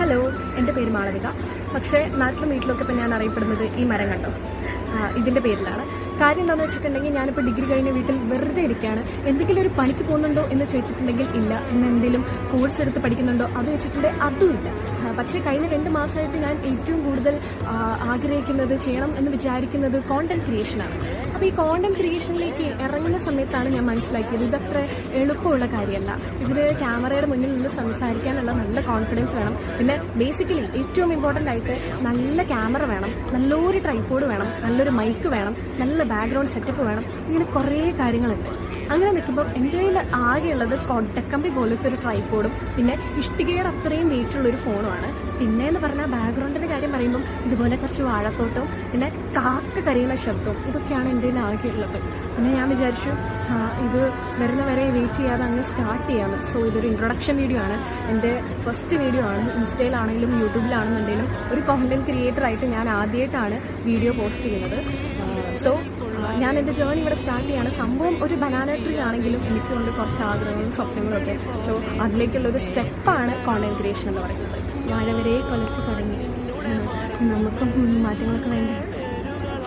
Hello, എൻ്റെ പേര് മാളവിക. പക്ഷേ നാട്ടിലും വീട്ടിലൊക്കെ ഇപ്പം ഞാൻ അറിയപ്പെടുന്നത് ഈ മരം കണ്ടോ, ഇതിൻ്റെ പേരിലാണ്. കാര്യം എന്താണെന്ന് വെച്ചിട്ടുണ്ടെങ്കിൽ, ഞാനിപ്പോൾ ഡിഗ്രി കഴിഞ്ഞ് വീട്ടിൽ വെറുതെ ഇരിക്കുകയാണ്. എന്തെങ്കിലും ഒരു പണിക്ക് പോകുന്നുണ്ടോ എന്ന് ചോദിച്ചിട്ടുണ്ടെങ്കിൽ ഇല്ല. ഇന്ന് എന്തെങ്കിലും കോഴ്സ് എടുത്ത് പഠിക്കുന്നുണ്ടോ അത് വെച്ചിട്ടുണ്ടെങ്കിൽ അതുമില്ല. പക്ഷേ കഴിഞ്ഞ 2 മാസമായിട്ട് ഞാൻ ഏറ്റവും കൂടുതൽ ആഗ്രഹിക്കുന്നത്, ചെയ്യണം എന്ന് വിചാരിക്കുന്നത് കോണ്ടന്റ് ക്രിയേഷനാണ്. അപ്പോൾ ഈ കോണ്ടന്റ് ക്രിയേഷനിലേക്ക് ഇറങ്ങുന്ന സമയത്താണ് ഞാൻ മനസ്സിലാക്കിയത് ഇതത്ര എളുപ്പമുള്ള കാര്യമല്ല. ഇതിൽ ക്യാമറയുടെ മുന്നിൽ നിന്ന് സംസാരിക്കാനുള്ള നല്ല കോൺഫിഡൻസ് വേണം. പിന്നെ ബേസിക്കലി ഏറ്റവും ഇമ്പോർട്ടൻ്റ് ആയിട്ട് നല്ല ക്യാമറ വേണം, നല്ലൊരു ട്രൈപോഡ് വേണം, നല്ലൊരു മൈക്ക് വേണം, നല്ല ബാക്ക്ഗ്രൗണ്ട് സെറ്റപ്പ് വേണം. ഇങ്ങനെ കുറേ കാര്യങ്ങളുണ്ട്. അങ്ങനെ നിൽക്കുമ്പോൾ എൻ്റെ കയ്യിൽ ആകെയുള്ളത് കൊട്ടക്കമ്പി പോലത്തെ ഒരു ട്രൈപോഡും പിന്നെ ഇഷ്ടികയുടെ അത്രയും വെയിറ്റുള്ളൊരു ഫോണുമാണ്. പിന്നെ എന്ന് പറഞ്ഞാൽ ബാക്ക്ഗ്രൗണ്ടിൻ്റെ കാര്യം പറയുമ്പം ഇതുപോലെ കുറച്ച് വാഴത്തോട്ടവും പിന്നെ കാക്ക കരയുന്ന ശബ്ദവും ഇതൊക്കെയാണ് എൻ്റെ കയ്യിൽ ആകെയുള്ളത്. പിന്നെ ഞാൻ വിചാരിച്ചു ഇത് വരുന്നവരെ വെയിറ്റ് ചെയ്യാതെ അങ്ങ് സ്റ്റാർട്ട് ചെയ്യാമെന്ന്. സോ ഇതൊരു ഇൻട്രൊഡക്ഷൻ വീഡിയോ ആണ്, എൻ്റെ ഫസ്റ്റ് വീഡിയോ ആണ്. ഇൻസ്റ്റയിലാണെങ്കിലും യൂട്യൂബിലാണെന്നുണ്ടെങ്കിലും ഒരു കോണ്ടന്റ് ക്രിയേറ്ററായിട്ട് ഞാൻ ആദ്യമായിട്ടാണ് വീഡിയോ പോസ്റ്റ് ചെയ്യുന്നത്. സോ ഞാൻ എൻ്റെ ജേർണി ഇവിടെ സ്റ്റാർട്ട് ചെയ്യാണ്. സംഭവം ഒരു ബനാന ട്രീ ആണെങ്കിലും എനിക്കുണ്ട് കുറച്ച് ആഗ്രഹങ്ങളും സ്വപ്നങ്ങളൊക്കെ. സോ അതിലേക്കുള്ളൊരു സ്റ്റെപ്പാണ് കോണ്ടന്റ് ക്രിയേഷൻ എന്ന് പറയുന്നത്. വാഴ വരെ കൊലച്ച് തുടങ്ങി, നമുക്കും മാറ്റങ്ങളൊക്കെ വേണ്ട.